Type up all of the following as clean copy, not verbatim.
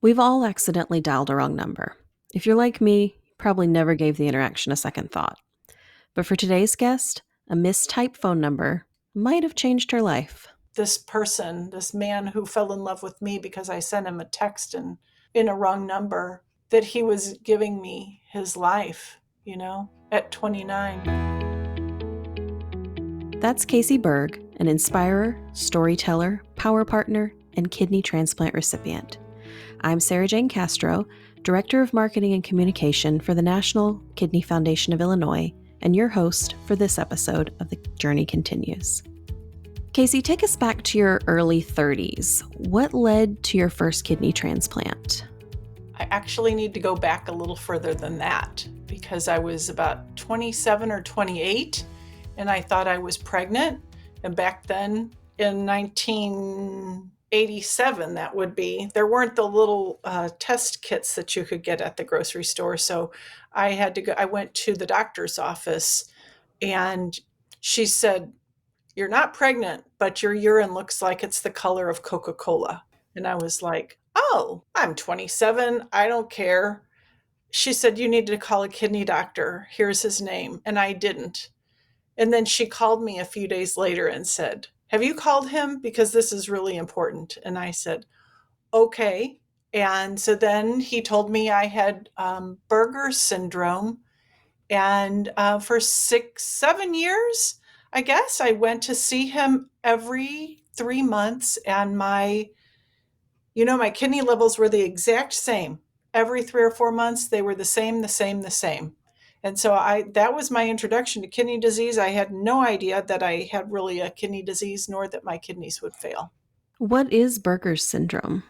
We've all accidentally dialed a wrong number. If you're like me, you probably never gave the interaction a second thought. But for today's guest, a mistyped phone number might have changed her life. This person, this man who fell in love with me because I sent him a text and in a wrong number, that he was giving me his life, at 29. That's Casey Berg, an inspirer, storyteller, power partner, and kidney transplant recipient. I'm Sarah Jane Castro, Director of Marketing and Communication for the National Kidney Foundation of Illinois, and your host for this episode of The Journey Continues. Casey, take us back to your early 30s. What led to your first kidney transplant? I actually need to go back a little further than that because I was about 27 or 28 and I thought I was pregnant. And back then in 1987, there weren't the little test kits that you could get at the grocery store. So I went to the doctor's office and she said, "You're not pregnant, but your urine looks like it's the color of Coca-Cola." And I was like, "Oh, I'm 27. I don't care." She said, "You need to call a kidney doctor. Here's his name." And I didn't. And then she called me a few days later and said, "Have you called him? Because this is really important." And I said, "Okay." And so then he told me I had Berger syndrome. And for 6, 7 years, I guess, I went to see him every 3 months. And my kidney levels were the exact same. Every 3 or 4 months, they were the same, the same, the same. And so that was my introduction to kidney disease. I had no idea that I had really a kidney disease, nor that my kidneys would fail. What is Berger's syndrome?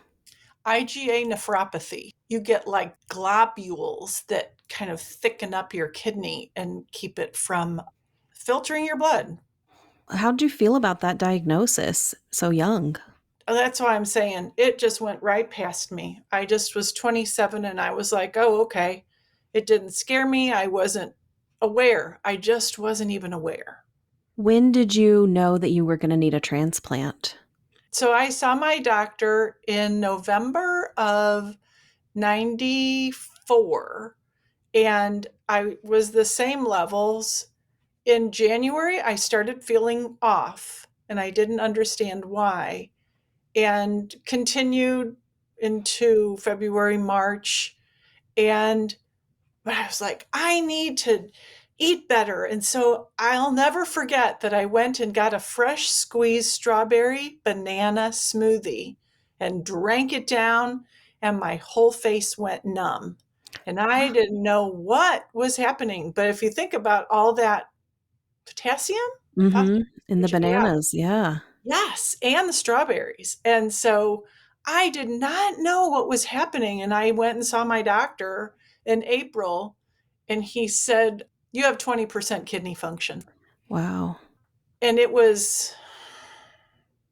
IgA nephropathy. You get like globules that kind of thicken up your kidney and keep it from filtering your blood. How did you feel about that diagnosis so young? That's why I'm saying it just went right past me. I just was 27 and I was like, "Oh, okay." It didn't scare me. I wasn't aware. I just wasn't even aware. When did you know that you were going to need a transplant? So I saw my doctor in November of 94 and I was the same levels. In January, I started feeling off and I didn't understand why, and continued into February, March. But I was like, I need to eat better. And so I'll never forget that I went and got a fresh squeezed strawberry banana smoothie and drank it down, and my whole face went numb. And I didn't know what was happening. But if you think about all that potassium, Mm-hmm. In the phosphorus, yeah, bananas, yeah. yes, and the strawberries. And so I did not know what was happening. And I went and saw my doctor in April, and he said, "You have 20% kidney function." Wow. And I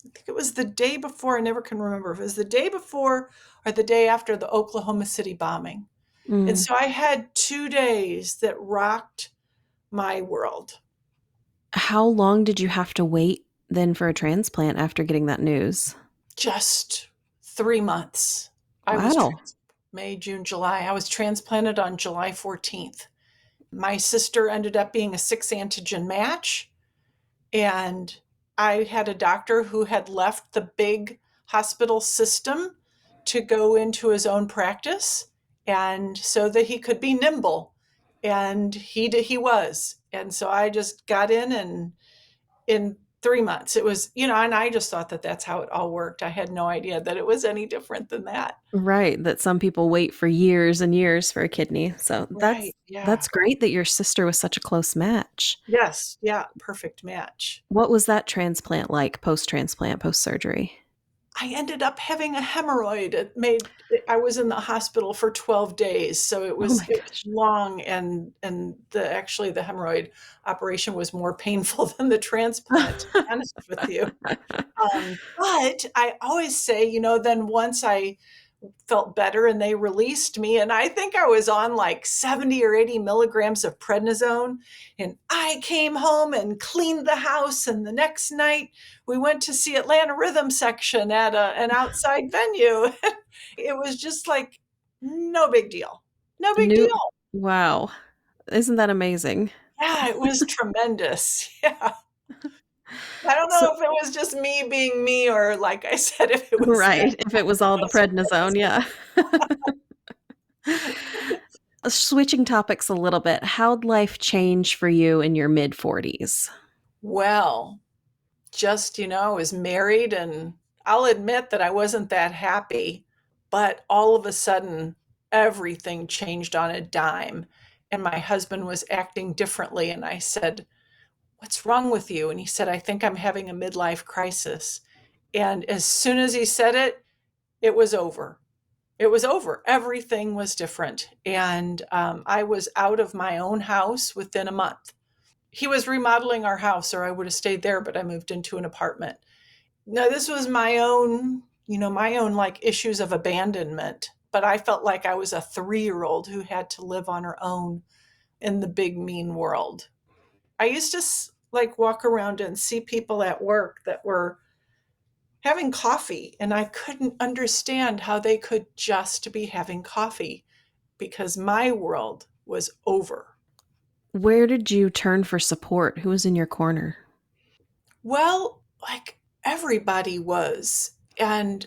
think it was the day before. I never can remember if it was the day before or the day after the Oklahoma City bombing. And Mm. so I had 2 days that rocked my world. How long did you have to wait then for a transplant after getting that news? Just 3 months. I was Wow. May, June, July. I was transplanted on July 14th. My sister ended up being a 6 antigen match. And I had a doctor who had left the big hospital system to go into his own practice, and so that he could be nimble. And he was. And so I just got in 3 months. It was, and I just thought that that's how it all worked. I had no idea that it was any different than that. Right, that some people wait for years and years for a kidney. So that's Right. Yeah. that's great that your sister was such a close match. Yes. Yeah. Perfect match. What was that transplant like post-transplant, post-surgery? I ended up having a hemorrhoid. I was in the hospital for 12 days, so it Oh was my it was gosh. long, and the hemorrhoid operation was more painful than the transplant, to be honest with you. But I always say, then once I felt better and they released me. And I think I was on like 70 or 80 milligrams of prednisone. And I came home and cleaned the house. And the next night we went to see Atlanta Rhythm Section at an outside venue. It was just like, no big deal. No big New deal. Wow. Isn't that amazing? Yeah, it was tremendous. Yeah. I don't So know if it was just me being me or, like I said, if it was right, if it was all the that prednisone, yeah. Switching topics a little bit, how'd life change for you in your mid-40s? well, just, I was married and I'll admit that I wasn't that happy, but all of a sudden everything changed on a dime and my husband was acting differently and I said, "What's wrong with you?" And he said, "I think I'm having a midlife crisis." And as soon as he said it, it was over. It was over. Everything was different. And I was out of my own house within a month. He was remodeling our house, or I would have stayed there, but I moved into an apartment. Now, this was my own, my own like issues of abandonment. But I felt like I was a 3-year old who had to live on her own in the big, mean world. I used to like walk around and see people at work that were having coffee, and I couldn't understand how they could just be having coffee because my world was over. Where did you turn for support? Who was in your corner? Well, like everybody was. And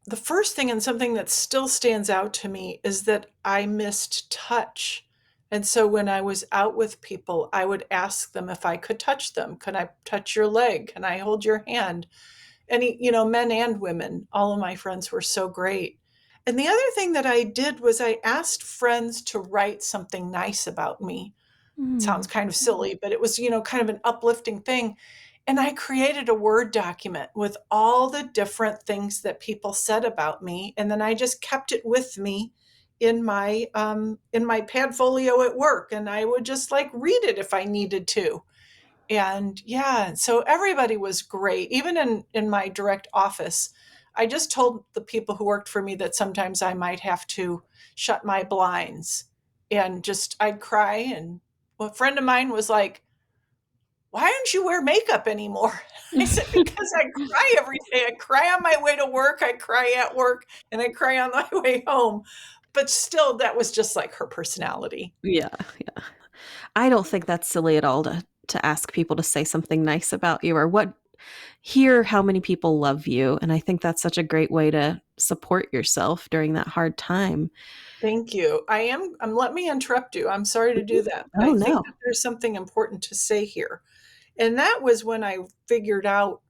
the first thing, and something that still stands out to me, is that I missed touch. And so when I was out with people, I would ask them if I could touch them. Can I touch your leg? Can I hold your hand? Any, men and women, all of my friends were so great. And the other thing that I did was I asked friends to write something nice about me. It sounds Mm. kind of silly, but it was, kind of an uplifting thing. And I created a Word document with all the different things that people said about me. And then I just kept it with me in my pad folio at work. And I would just like read it if I needed to. And yeah, so everybody was great. Even in my direct office, I just told the people who worked for me that sometimes I might have to shut my blinds and just I'd cry. And a friend of mine was like, "Why don't you wear makeup anymore?" I said, "Because I cry every day. I cry on my way to work, I cry at work, and I cry on my way home." But still, that was just like her personality. Yeah, yeah. I don't think that's silly at all to ask people to say something nice about you or hear how many people love you, and I think that's such a great way to support yourself during that hard time. Thank you. Let me interrupt you. I'm sorry to do Mhm. that, but I Oh, think no. that there's something important to say here. And that was when I figured out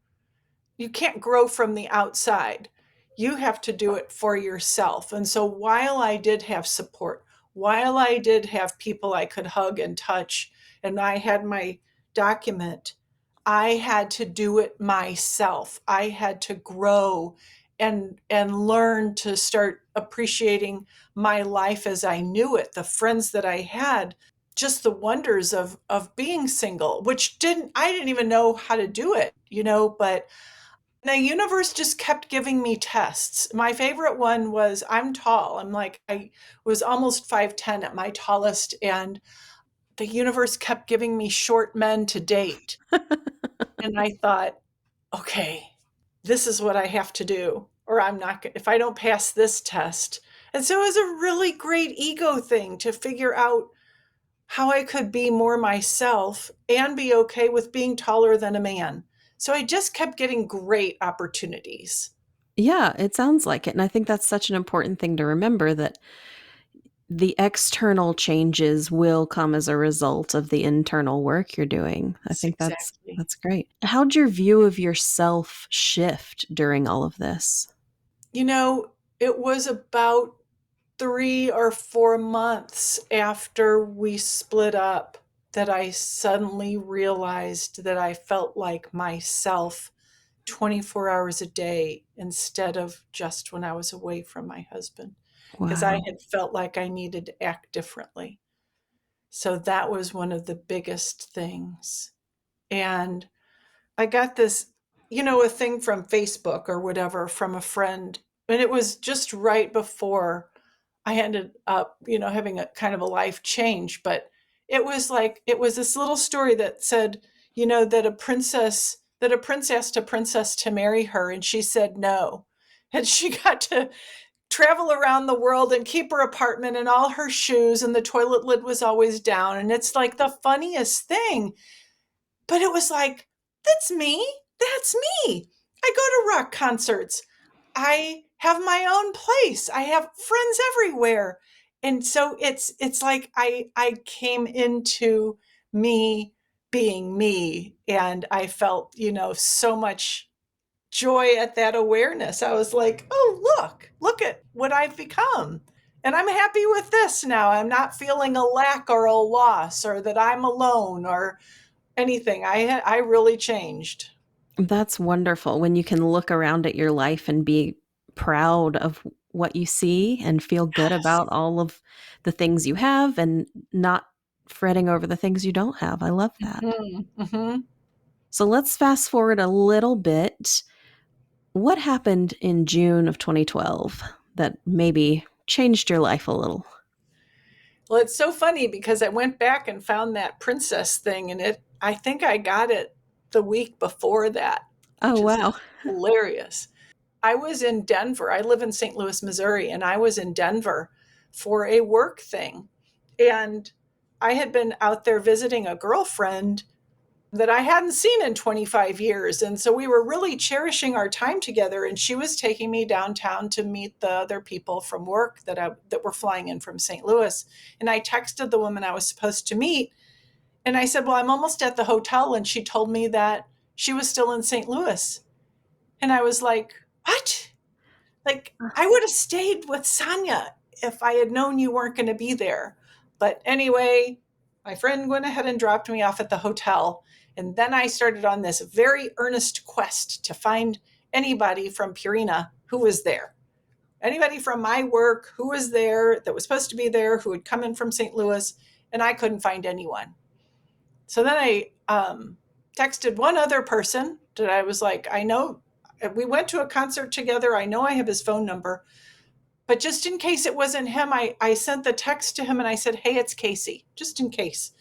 you can't grow from the outside. You have to do it for yourself. And so while I did have support, while I did have people I could hug and touch, and I had my document, I had to do it myself. I had to grow and learn to start appreciating my life as I knew it, the friends that I had, just the wonders of being single, which didn't I didn't even know how to do it, but the universe just kept giving me tests. My favorite one was I'm tall. I was almost 5'10" at my tallest, and the universe kept giving me short men to date. And I thought, okay, this is what I have to do, or I'm not, if I don't pass this test. And so it was a really great ego thing to figure out how I could be more myself and be okay with being taller than a man. So I just kept getting great opportunities. Yeah, it sounds like it, and I think that's such an important thing to remember that the external changes will come as a result of the internal work you're doing. I Yes, think that's exactly. that's great. How'd your view of yourself shift during all of this? You know, it was about 3 or 4 months after we split up that I suddenly realized that I felt like myself 24 hours a day instead of just when I was away from my husband, because I Wow. had felt like I needed to act differently. So that was one of the biggest things. And I got this, a thing from Facebook or whatever from a friend. And it was just right before I ended up, having a kind of a life change. But it was this little story that said, that a prince asked a princess to marry her and she said no. And she got to travel around the world and keep her apartment and all her shoes, and the toilet lid was always down. And it's like the funniest thing. But it was like, that's me. That's me. I go to rock concerts. I have my own place. I have friends everywhere. And so it's like I came into me being me, and I felt, so much joy at that awareness. I was like, "Oh, look at what I've become." And I'm happy with this now. I'm not feeling a lack or a loss or that I'm alone or anything. I really changed. That's wonderful when you can look around at your life and be proud of what you see and feel good Yes. about all of the things you have and not fretting over the things you don't have. I love that. Mhm, mhm. So let's fast forward a little bit. What happened in June of 2012 that maybe changed your life a little? Well, it's so funny because I went back and found that princess thing, and I think I got it the week before that, Oh, which is wow. hilarious. I was in Denver. I live in St. Louis, Missouri, and I was in Denver for a work thing. And I had been out there visiting a girlfriend that I hadn't seen in 25 years. And so we were really cherishing our time together. And she was taking me downtown to meet the other people from work that were flying in from St. Louis. And I texted the woman I was supposed to meet. And I said, "Well, I'm almost at the hotel." And she told me that she was still in St. Louis. And I was like, "What?" Like, I would have stayed with Sonia if I had known you weren't going to be there. But anyway, my friend went ahead and dropped me off at the hotel. And then I started on this very earnest quest to find anybody from Purina who was there. Anybody from my work who was there, that was supposed to be there, who had come in from St. Louis, and I couldn't find anyone. So then I texted one other person that I was like, I know we went to a concert together. I know I have his phone number. But just in case it wasn't him, I sent the text to him and I said, "Hey, it's Casey," just in case.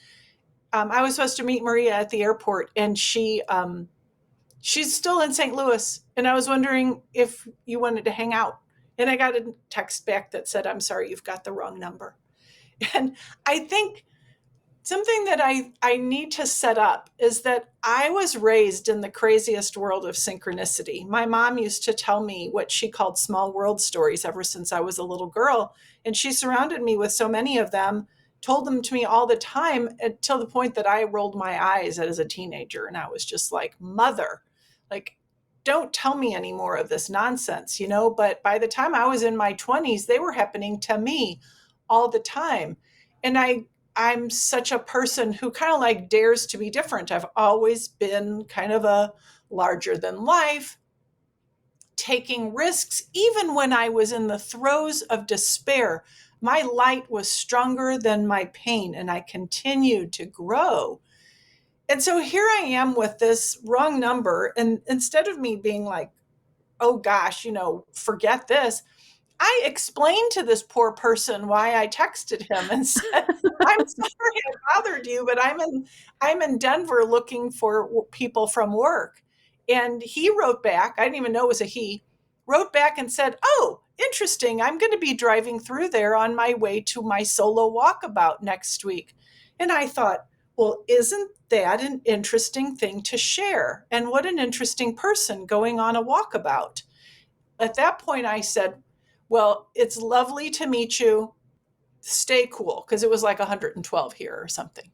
I was supposed to meet Maria at the airport, and she's still in St. Louis. And I was wondering if you wanted to hang out. And I got a text back that said, "I'm sorry, you've got the wrong number." And I think something that I need to set up is that I was raised in the craziest world of synchronicity. My mom used to tell me what she called small world stories ever since I was a little girl. And she surrounded me with so many of them, told them to me all the time until the point that I rolled my eyes as a teenager. And I was just like, "Mother, like, don't tell me any more of this nonsense, you know?" But by the time I was in my 20s, they were happening to me all the time. And I'm such a person who kind of like dares to be different. I've always been kind of a larger than life, taking risks, even when I was in the throes of despair. My light was stronger than my pain, and I continued to grow. And so here I am with this wrong number. And instead of me being like, "Oh gosh, forget this," I explained to this poor person why I texted him and said, "I'm sorry I bothered you, but I'm in Denver looking for people from work." And he wrote back, I didn't even know it was a he, wrote back and said, "Oh, interesting. I'm going to be driving through there on my way to my solo walkabout next week." And I thought, well, isn't that an interesting thing to share? And what an interesting person going on a walkabout. At that point, I said, "Well, it's lovely to meet you. Stay cool," because it was like 112 here or something.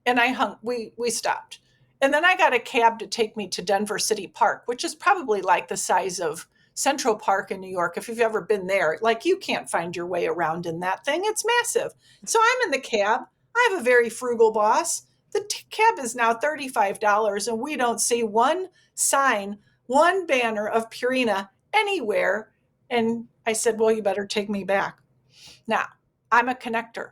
And we stopped. And then I got a cab to take me to Denver City Park, which is probably like the size of Central Park in New York. If you've ever been there, like, you can't find your way around in that thing. It's massive. So I'm in the cab. I have a very frugal boss. The cab is now $35, and we don't see one sign, one banner of Purina anywhere. And I said, "Well, you better take me back." Now, I'm a connector.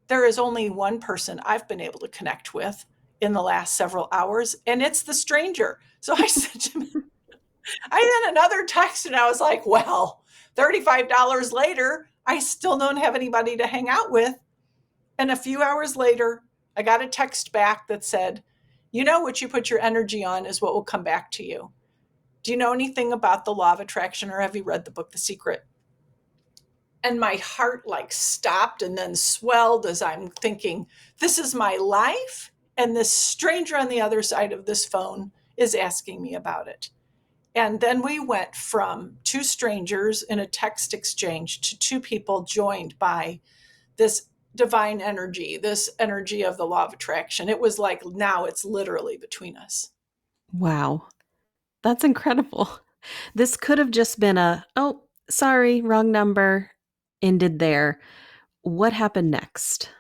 There is only one person I've been able to connect with in the last several hours, and it's the stranger. So I said to him, I sent another text and I was like, "Well, $35 later, I still don't have anybody to hang out with. And a few hours later, I got a text back that said, you know, what you put your energy on is what will come back to you. Do you know anything about the law of attraction, or have you read the book, The Secret? And my heart like stopped and then swelled as I'm thinking, this is my life. And this stranger on the other side of this phone is asking me about it. And then we went from two strangers in a text exchange to two people joined by this divine energy, this energy of the law of attraction. It was like now it's literally between us. Wow. That's incredible. This could have just been oh, sorry, wrong number, ended there. What happened next?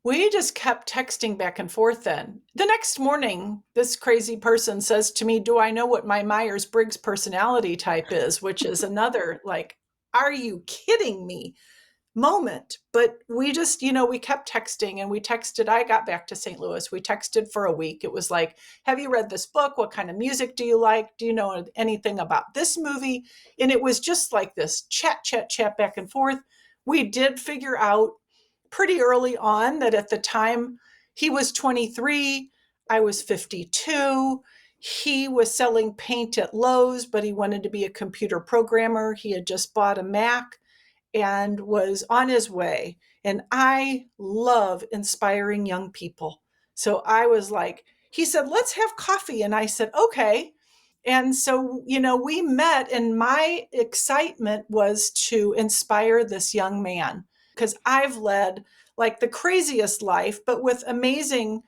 We just kept texting back and forth then. The next morning, this crazy person says to me, do I know what my Myers Briggs personality type is? Which is another, like, are you kidding me moment? But we just, we kept texting and we texted. I got back to St. Louis. We texted for a week. It was like, have you read this book? What kind of music do you like? Do you know anything about this movie? And it was just like this chat back and forth. We did figure out pretty early on that at the time he was 23, I was 52. He was selling paint at Lowe's, but he wanted to be a computer programmer. He had just bought a Mac and was on his way. And I love inspiring young people. So I was like, he said, let's have coffee. And I said, okay. And so, we met, and my excitement was to inspire this young man because I've led like the craziest life, but with amazing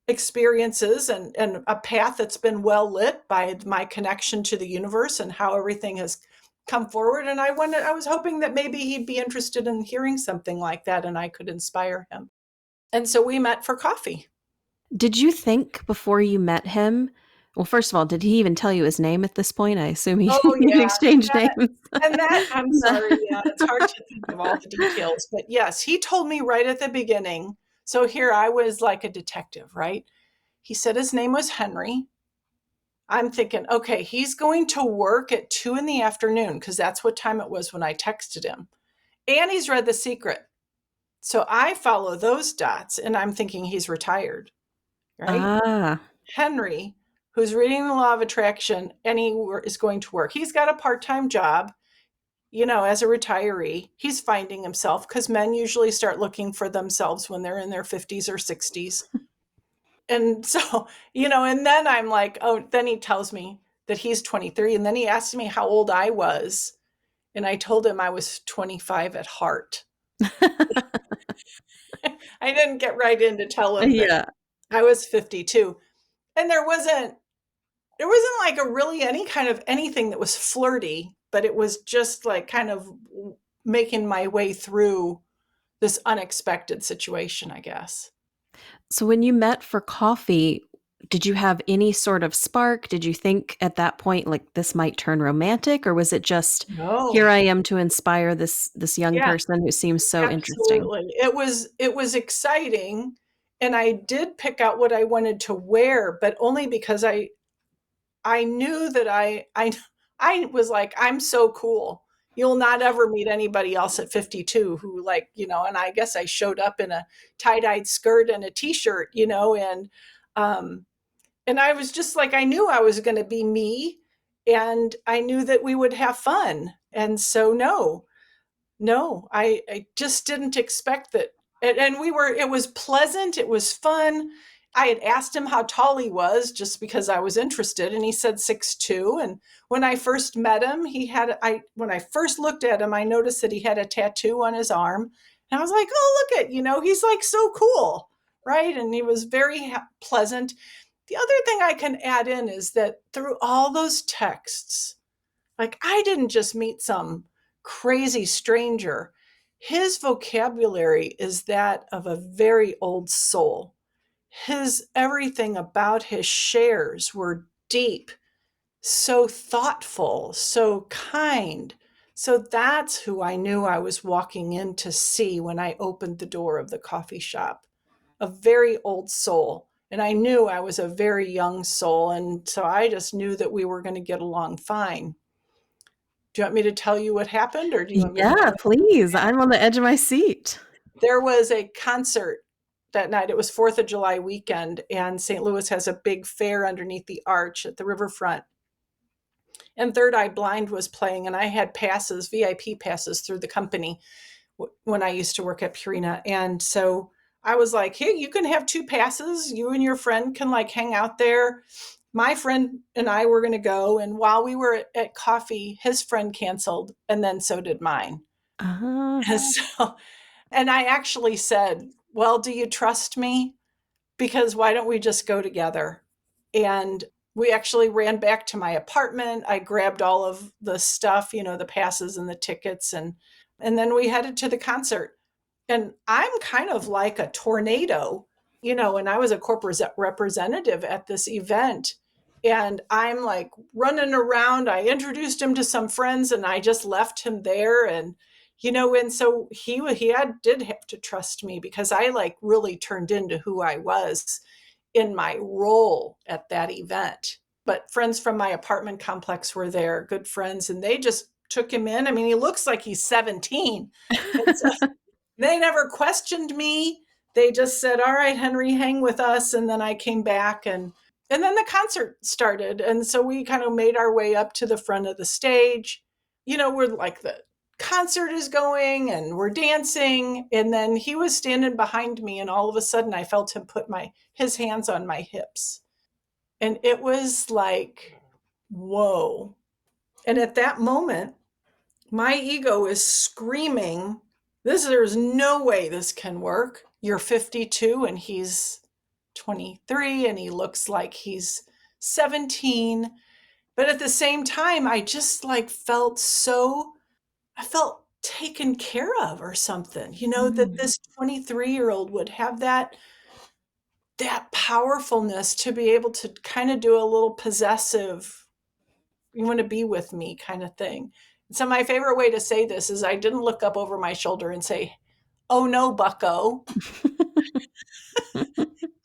experiences and a path that's been well lit by my connection to the universe and how everything has come forward. And I was hoping that maybe he'd be interested in hearing something like that and I could inspire him. And so we met for coffee. Did you think before you met him? Well, first of all, did he even tell you his name at this point? I assume he Oh you'd yeah. exchanged names. And that, I'm sorry, yeah, it's hard to think of all the details. But yes, he told me right at the beginning. So here I was like a detective, right? He said his name was Henry. I'm thinking, okay, he's going to work at 2 p.m, because that's what time it was when I texted him. And he's read The Secret. So I follow those dots and I'm thinking he's retired, right? Ah, Henry, who's reading the law of attraction and he is going to work. He's got a part-time job, as a retiree. He's finding himself because men usually start looking for themselves when they're in their 50s or 60s. And so, and then I'm like, oh, then he tells me that he's 23. And then he asked me how old I was. And I told him I was 25 at heart. I didn't get right in to tell him that yeah. I was 52. And there wasn't like a really any kind of anything that was flirty, but it was just like kind of making my way through this unexpected situation, I guess. So when you met for coffee, did you have any sort of spark? Did you think at that point like this might turn romantic, or was it just here No. I am to inspire this young Yeah, person who seems so interesting? absolutely. It was exciting, and I did pick out what I wanted to wear, but only because I knew that I was like, I'm so cool. You'll not ever meet anybody else at 52 who like, and I guess I showed up in a tie-dyed skirt and a t-shirt, um and I was just like, I knew I was going to be me and I knew that we would have fun. And so no, I just didn't expect that. And it was pleasant. It was fun. I had asked him how tall he was just because I was interested. And he said 6'2". And when I first met him, when I first looked at him, I noticed that he had a tattoo on his arm. And I was like, oh, look he's like so cool. Right. And he was very pleasant. The other thing I can add in is that through all those texts, like I didn't just meet some crazy stranger. His vocabulary is that of a very old soul. His everything about his shares were deep, so thoughtful, so kind. So that's who I knew I was walking in to see when I opened the door of the coffee shop. A very old soul. And I knew I was a very young soul. And so I just knew that we were going to get along fine. Do you want me to tell you what happened, or do you want me to Yeah, tell please. I'm on the edge of my seat. you? There was a concert that night. It was 4th of July weekend, and St. Louis has a big fair underneath the arch at the riverfront. And Third Eye Blind was playing, and I had passes, VIP passes through the company when I used to work at Purina. And so I was like, hey, you can have 2 passes. You and your friend can like hang out there. My friend and I were going to go. And while we were at coffee, his friend canceled, and then so did mine. Uh, And so, and I actually said, well, do you trust me? Because why don't we just go together? And we actually ran back to my apartment. I grabbed all of the stuff, the passes and the tickets, and then we headed to the concert. And I'm kind of like a tornado, and I was a corporate representative at this event. And I'm like running around. I introduced him to some friends and I just left him there. And so did have to trust me because I like really turned into who I was in my role at that event. But friends from my apartment complex were there, good friends, and they just took him in. I mean, he looks like he's 17. And so they never questioned me. They just said, all right, Henry, hang with us. And then I came back and then the concert started. And so we kind of made our way up to the front of the stage. We're like the concert is going and we're dancing. And then he was standing behind me. And all of a sudden I felt him put his hands on my hips. And it was like, whoa. And at that moment, my ego is screaming, there's no way this can work. You're 52 and he's 23 and he looks like he's 17. But at the same time, I just like I felt taken care of or something, that mm. this 23-year-old would have that powerfulness to be able to kind of do a little possessive, you want to be with me kind of thing. So my favorite way to say this is I didn't look up over my shoulder and say, oh no, bucko.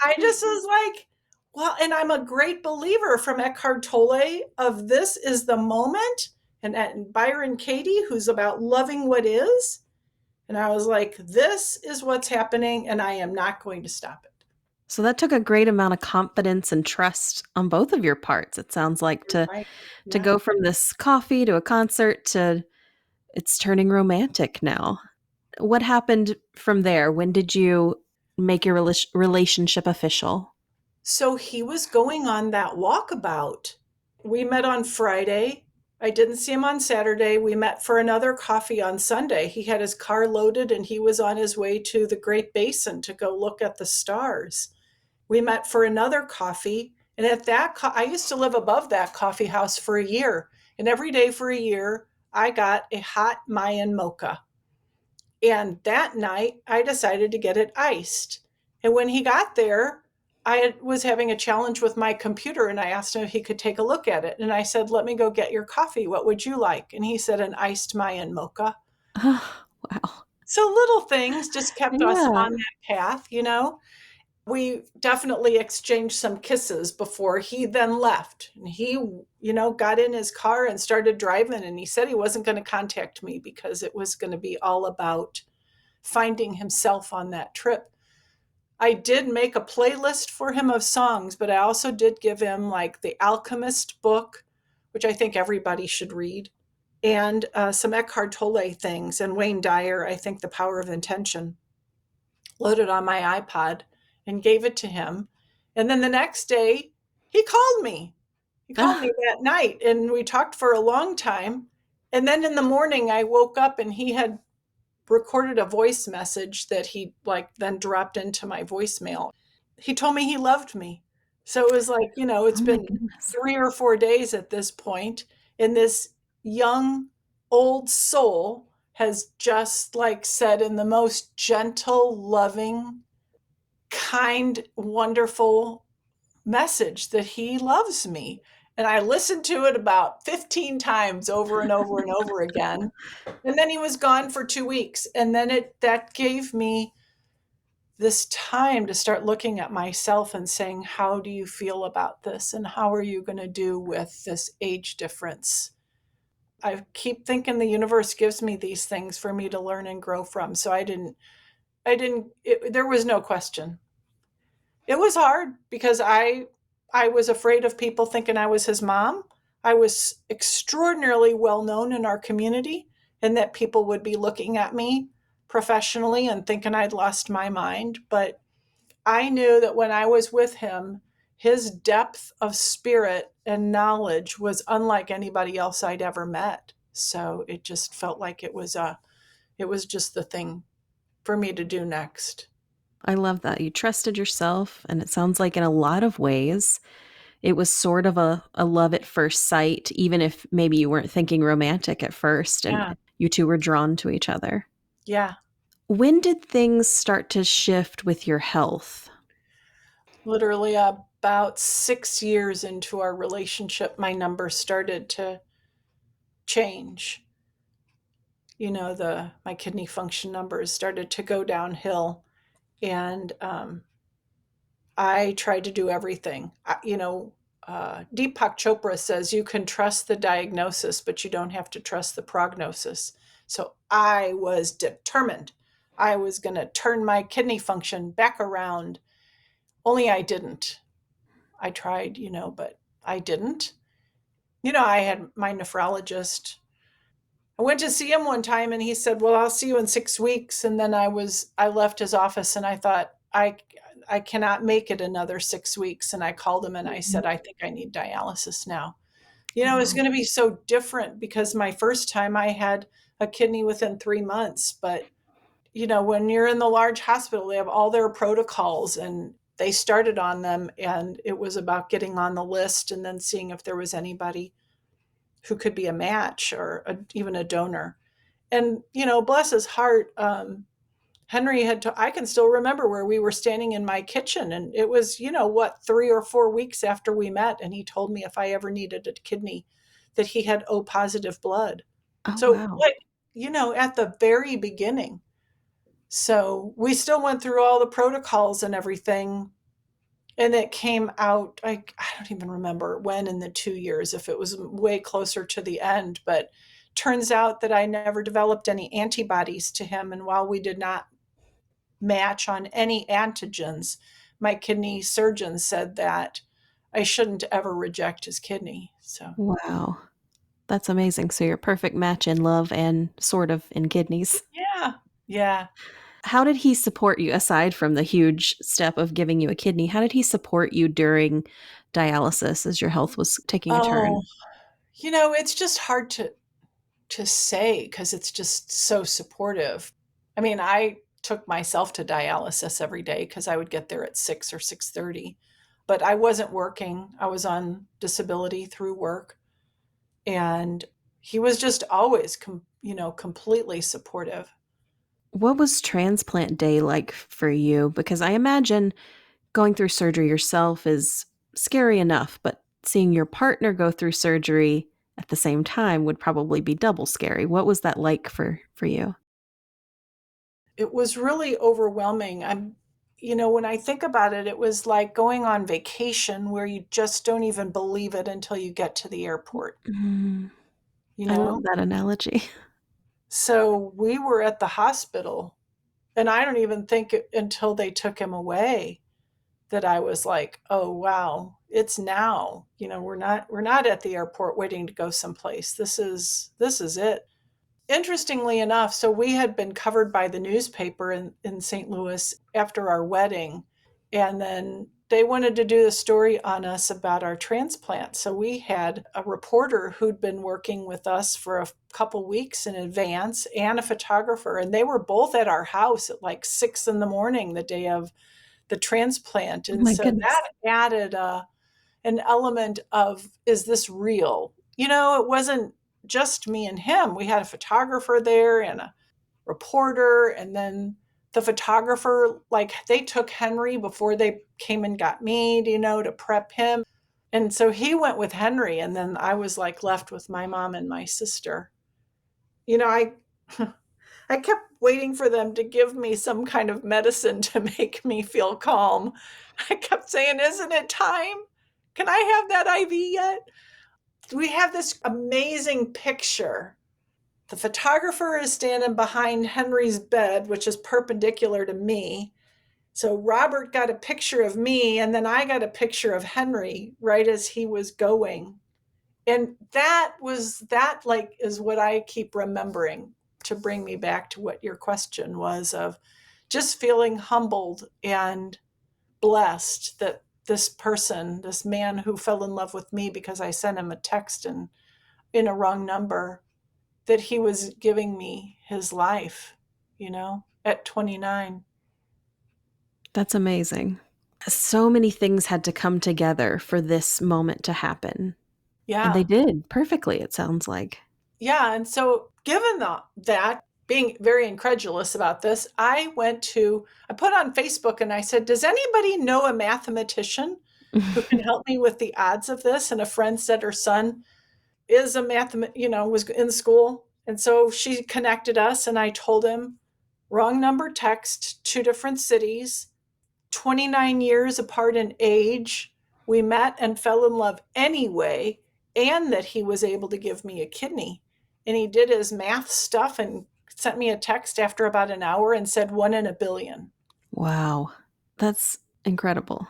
I just was like, well, and I'm a great believer from Eckhart Tolle of this is the moment, and Byron Katie, who's about loving what is. And I was like, this is what's happening, and I am not going to stop it. So that took a great amount of confidence and trust on both of your parts. It sounds like to Right. to Yeah. go from this coffee to a concert to it's turning romantic now. What happened from there? When did you make your relationship official? So he was going on that walkabout. We met on Friday. I didn't see him on Saturday. We met for another coffee on Sunday. He had his car loaded and he was on his way to the Great Basin to go look at the stars. We met for another coffee. And at I used to live above that coffee house for a year. And every day for a year, I got a hot Mayan mocha. And that night, I decided to get it iced. And when he got there, was having a challenge with my computer and I asked him if he could take a look at it. And I said, let me go get your coffee. What would you like? And he said, an iced Mayan mocha. Oh, wow. So little things just kept us Yeah. on that path. We definitely exchanged some kisses before he then left. And he got in his car and started driving. And he said he wasn't going to contact me because it was going to be all about finding himself on that trip. I did make a playlist for him of songs, but I also did give him like the Alchemist book, which I think everybody should read, and some Eckhart Tolle things, and Wayne Dyer, I think The Power of Intention, loaded on my iPod and gave it to him. And then the next day, he called me. He called me Ah, that night and we talked for a long time. And then in the morning, I woke up and he had recorded a voice message that he like then dropped into my voicemail. He told me he loved me. So it was like, it's oh my been goodness. 3 or 4 days at this point, and this young old soul has just like said in the most gentle, loving, kind, wonderful message that he loves me. And I listened to it about 15 times over and over and over again. And then he was gone for 2 weeks. And then that gave me this time to start looking at myself and saying, how do you feel about this? And how are you going to do with this age difference? I keep thinking the universe gives me these things for me to learn and grow from. So there was no question. It was hard because I was afraid of people thinking I was his mom. I was extraordinarily well known in our community and that people would be looking at me professionally and thinking I'd lost my mind. But I knew that when I was with him, his depth of spirit and knowledge was unlike anybody else I'd ever met. So it just felt like it was just the thing for me to do next. I love that. You trusted yourself, and it sounds like in a lot of ways, it was sort of a love at first sight, even if maybe you weren't thinking romantic at first and Yeah. you two were drawn to each other. Yeah. When did things start to shift with your health? Literally about 6 years into our relationship, my numbers started to change. The my kidney function numbers started to go downhill, and I tried to do everything. Deepak Chopra says you can trust the diagnosis, but you don't have to trust the prognosis. So I was determined. I was going to turn my kidney function back around. Only I didn't. I tried, but I didn't. I had my nephrologist. I went to see him one time and he said, "Well, I'll see you in 6 weeks." And then I left his office and I thought, I cannot make it another 6 weeks, and I called him and I Mhm. said, "I think I need dialysis now." It's Wow. going to be so different because my first time I had a kidney within 3 months, but when you're in the large hospital, they have all their protocols and they started on them, and it was about getting on the list and then seeing if there was anybody who could be a match or even a donor. And bless his heart, Henry I can still remember where we were standing in my kitchen, and it was, 3 or 4 weeks after we met, and he told me if I ever needed a kidney, that he had O positive blood. Oh, So, wow. like, at the very beginning. So we still went through all the protocols and everything. And it came out, I don't even remember when in the 2 years, if it was way closer to the end, but turns out that I never developed any antibodies to him. And while we did not match on any antigens, my kidney surgeon said that I shouldn't ever reject his kidney. So, Wow. That's amazing. So you're a perfect match in love and sort of in kidneys. yeah, yeah. How did he support you aside from the huge step of giving you a kidney? How did he support you during dialysis as your health was taking a Oh, turn? it's just hard to say because it's just so supportive. I mean, I took myself to dialysis every day because I would get there at 6 or 6:30, but I wasn't working. I was on disability through work, and he was just always completely supportive. What was transplant day like for you? Because I imagine going through surgery yourself is scary enough, but seeing your partner go through surgery at the same time would probably be double scary. What was that like for you? It was really overwhelming. When I think about it, it was like going on vacation where you just don't even believe it until you get to the airport, Mm, you I love know? that analogy. So we were at the hospital, and I don't even think until they took him away that I was like, "Oh, wow, it's now." We're not at the airport waiting to go someplace. This is it. Interestingly enough, so we had been covered by the newspaper in St. Louis after our wedding, and then they wanted to do the story on us about our transplant. So we had a reporter who'd been working with us for a couple weeks in advance and a photographer, and they were both at our house at like 6 in the morning the day of the transplant. Oh And my so goodness. that added an element of, is this real? It wasn't just me and him. We had a photographer there and a reporter, and then the photographer, like, they took Henry before they came and got me, to prep him. And so he went with Henry, and then I was like left with my mom and my sister. I I kept waiting for them to give me some kind of medicine to make me feel calm. I kept saying, "Isn't it time? Can I have that IV yet?" we have this amazing picture. The photographer is standing behind Henry's bed, which is perpendicular to me. So Robert got a picture of me, and then I got a picture of Henry right as he was going. And that like is what I keep remembering, to bring me back to what your question was, of just feeling humbled and blessed that this person, this man who fell in love with me because I sent him a text and in a wrong number, that he was giving me his life, at 29. That's amazing. So many things had to come together for this moment to happen. And they Yeah. did perfectly, it sounds like. Yeah. And so, given that, being very incredulous about this, I put on Facebook and I said, does anybody know a mathematician who can help me with the odds of this? And a friend said her son is a was in school. And so she connected us, and I told him, wrong number text, two different cities, 29 years apart in age. We met and fell in love anyway, and that he was able to give me a kidney. And he did his math stuff and sent me a text after about an hour and said 1 in 1 billion. Wow. That's incredible.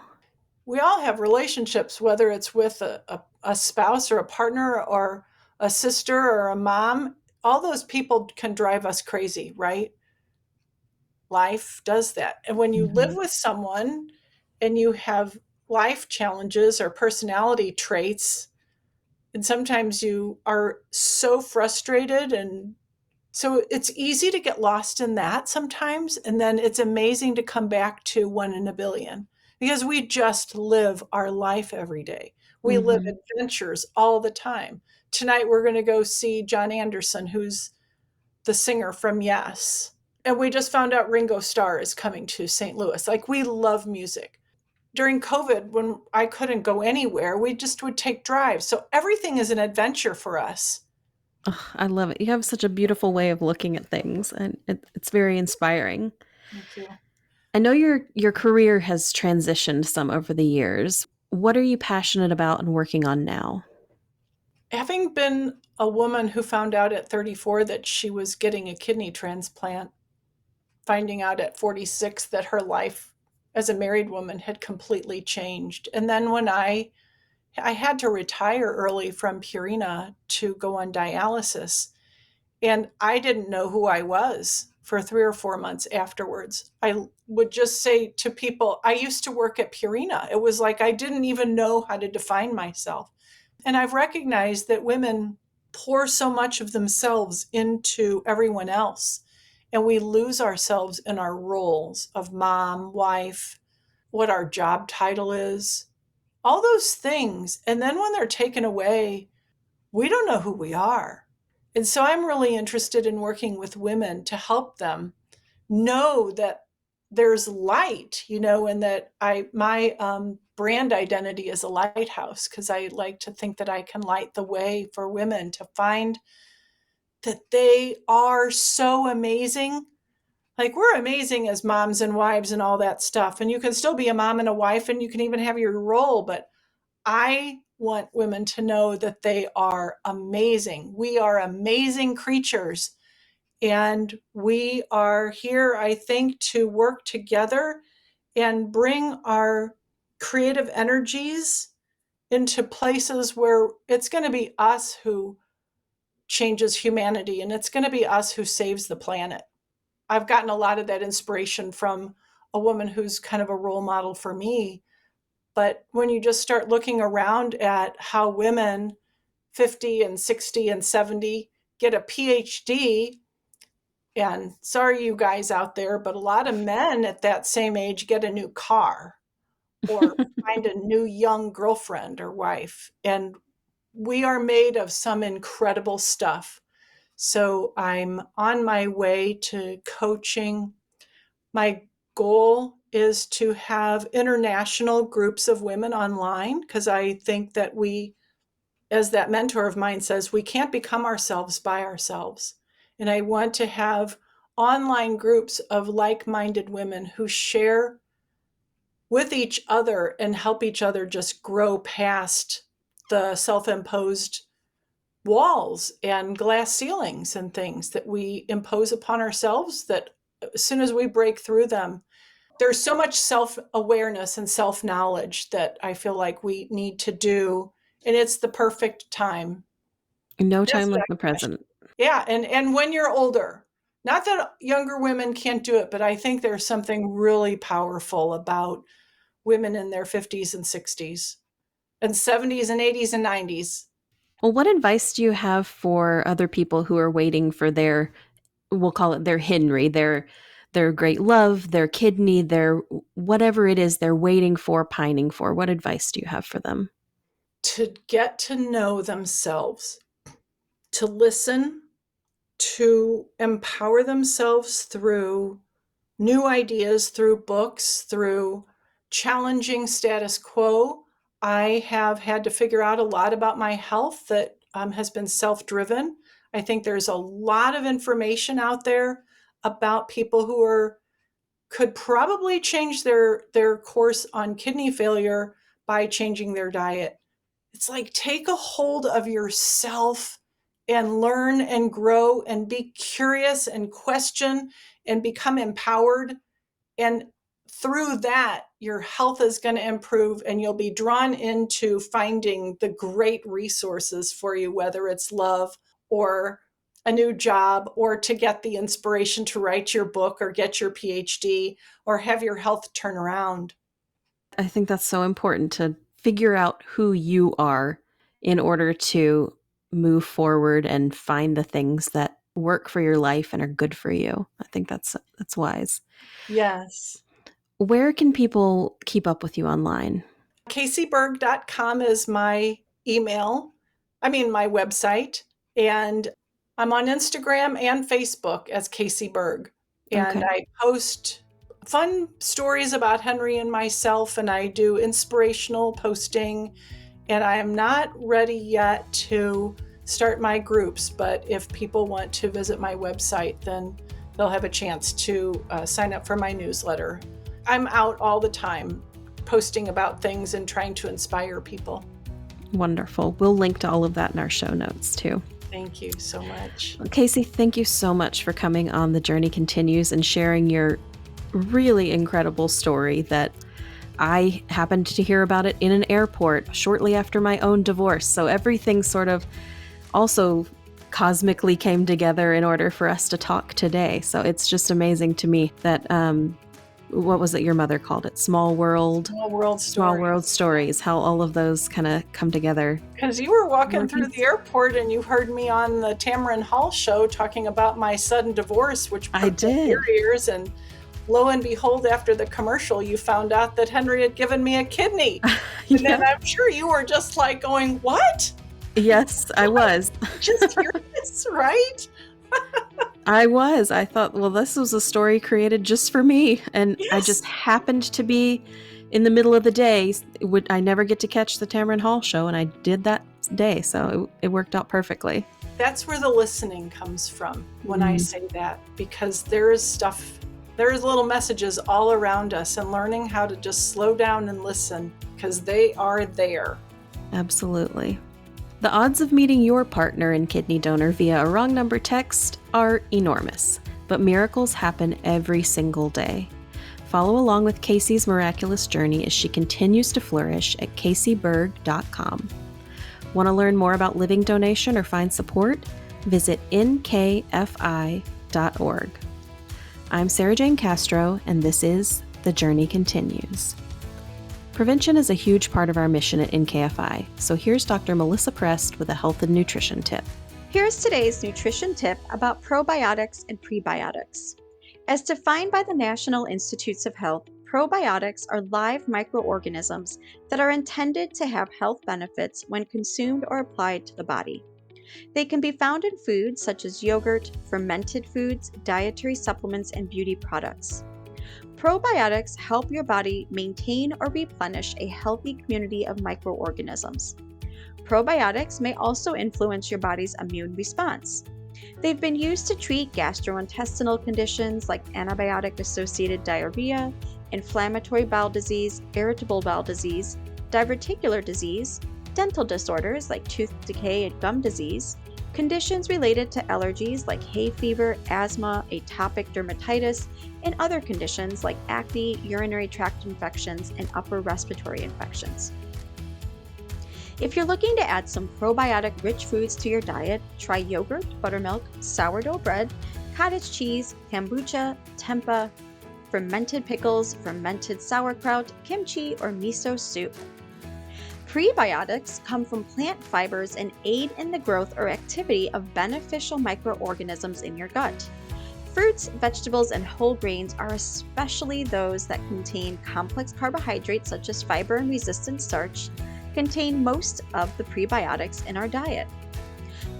We all have relationships, whether it's with a spouse or a partner or a sister or a mom. All those people can drive us crazy, right? Life does that. And when you live Mhm. with someone and you have life challenges or personality traits, and sometimes you are so frustrated, and so it's easy to get lost in that sometimes, and then it's amazing to come back to 1 in 1 billion, because we just live our life every day. We live Mhm. adventures all the time. Tonight we're going to go see John Anderson, who's the singer from Yes. And we just found out Ringo Starr is coming to St. Louis. Like, we love music. During COVID, when I couldn't go anywhere, we just would take drives. So everything is an adventure for us. Ugh, I love it. You have such a beautiful way of looking at things, and it's very inspiring. Thank you. I know your career has transitioned some over the years. What are you passionate about and working on now? Having been a woman who found out at 34 that she was getting a kidney transplant, finding out at 46 that her life as a married woman had completely changed. And then when I had to retire early from Purina to go on dialysis, and I didn't know who I was for 3 or 4 months afterwards. I would just say to people, I used to work at Purina. It was like I didn't even know how to define myself. And I've recognized that women pour so much of themselves into everyone else, and we lose ourselves in our roles of mom, wife, what our job title is, all those things. And then when they're taken away, we don't know who we are. And so I'm really interested in working with women to help them know that there's light, and that my brand identity is a lighthouse, because I like to think that I can light the way for women to find that they are so amazing. Like, we're amazing as moms and wives and all that stuff. And you can still be a mom and a wife, and you can even have your role. But I want women to know that they are amazing. We are amazing creatures. And we are here, I think, to work together and bring our creative energies into places where it's going to be us who changes humanity, and it's going to be us who saves the planet. I've gotten a lot of that inspiration from a woman who's kind of a role model for me. But when you just start looking around at how women 50 and 60 and 70 get a PhD, and sorry, you guys out there, but a lot of men at that same age get a new car or find a new young girlfriend or wife. And we are made of some incredible stuff. So I'm on my way to coaching. My goal is to have international groups of women online, because I think that we, as that mentor of mine says, we can't become ourselves by ourselves. And I want to have online groups of like minded women who share with each other and help each other just grow past the self imposed walls and glass ceilings and things that we impose upon ourselves, that as soon as we break through them, there's so much self-awareness and self-knowledge that I feel like we need to do, and it's the perfect time. No That's time what like the I present. Yeah, and when you're older, not that younger women can't do it, but I think there's something really powerful about women in their 50s and 60s and 70s and 80s and 90s. Well, what advice do you have for other people who are waiting for their, we'll call it their Henry, their great love, their kidney, their whatever it is they're waiting for, pining for? What advice do you have for them? To get to know themselves, to listen, to empower themselves through new ideas, through books, through challenging status quo. I have had to figure out a lot about my health that has been self-driven. I think there's a lot of information out there about people who could probably change their course on kidney failure by changing their diet. It's like, take a hold of yourself and learn and grow and be curious and question and become empowered. And through that, your health is going to improve and you'll be drawn into finding the great resources for you, whether it's love or a new job, or to get the inspiration to write your book or get your PhD or have your health turn around. I think that's so important to figure out who you are in order to move forward and find the things that work for your life and are good for you. I think that's wise. Yes. Where can people keep up with you online? KCberg.com is my my website. And I'm on Instagram and Facebook as Casey Berg. And Okay. I post fun stories about Henry and myself, and I do inspirational posting. And I am not ready yet to start my groups, but if people want to visit my website, then they'll have a chance to sign up for my newsletter. I'm out all the time posting about things and trying to inspire people. Wonderful. We'll link to all of that in our show notes too. Thank you so much. Casey, thank you so much for coming on The Journey Continues and sharing your really incredible story that I happened to hear about it in an airport shortly after my own divorce. So everything sort of also cosmically came together in order for us to talk today. So it's just amazing to me that, what was it your mother called it? Small world stories, how all of those kind of come together. Because you were walking through the airport and you heard me on the Tamron Hall show talking about my sudden divorce, which I did. Your ears, and lo and behold, after the commercial, you found out that Henry had given me a kidney. And then I'm sure you were just like going, what? Yes, I was. Just curious, right? I was. I thought, well, this was a story created just for me. And Yes. I just happened to be in the middle of the day. I never get to catch the Tamron Hall show, and I did that day. So it worked out perfectly. That's where the listening comes from when I say that, because there's little messages all around us, and learning how to just slow down and listen, because they are there. Absolutely. The odds of meeting your partner and kidney donor via a wrong number text are enormous, but miracles happen every single day. Follow along with Casey's miraculous journey as she continues to flourish at CaseyBerg.com. Want to learn more about living donation or find support? Visit nkfi.org. I'm Sarah Jane Castro, and this is The Journey Continues. Prevention is a huge part of our mission at NKFI, so here's Dr. Melissa Prest with a health and nutrition tip. Here's today's nutrition tip about probiotics and prebiotics. As defined by the National Institutes of Health, probiotics are live microorganisms that are intended to have health benefits when consumed or applied to the body. They can be found in foods such as yogurt, fermented foods, dietary supplements, and beauty products. Probiotics help your body maintain or replenish a healthy community of microorganisms. Probiotics may also influence your body's immune response. They've been used to treat gastrointestinal conditions like antibiotic-associated diarrhea, inflammatory bowel disease, irritable bowel disease, diverticular disease, dental disorders like tooth decay and gum disease, conditions related to allergies like hay fever, asthma, atopic dermatitis, and other conditions like acne, urinary tract infections, and upper respiratory infections. If you're looking to add some probiotic-rich foods to your diet, try yogurt, buttermilk, sourdough bread, cottage cheese, kombucha, tempeh, fermented pickles, fermented sauerkraut, kimchi, or miso soup. Prebiotics come from plant fibers and aid in the growth or activity of beneficial microorganisms in your gut. Fruits, vegetables, and whole grains are especially those that contain complex carbohydrates such as fiber and resistant starch, contain most of the prebiotics in our diet.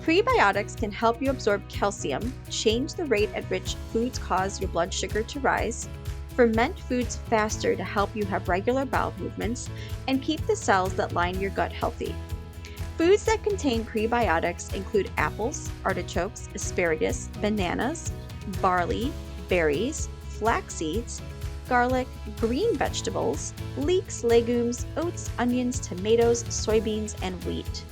Prebiotics can help you absorb calcium, change the rate at which foods cause your blood sugar to rise, ferment foods faster to help you have regular bowel movements, and keep the cells that line your gut healthy. Foods that contain prebiotics include apples, artichokes, asparagus, bananas, barley, berries, flax seeds, garlic, green vegetables, leeks, legumes, oats, onions, tomatoes, soybeans, and wheat.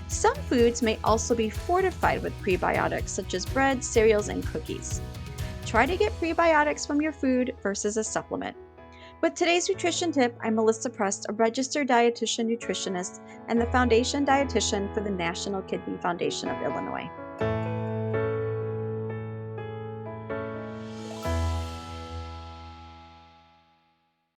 Some foods may also be fortified with prebiotics, such as bread, cereals, and cookies. Try to get prebiotics from your food versus a supplement. With today's nutrition tip, I'm Melissa Prest, a registered dietitian nutritionist and the foundation dietitian for the National Kidney Foundation of Illinois.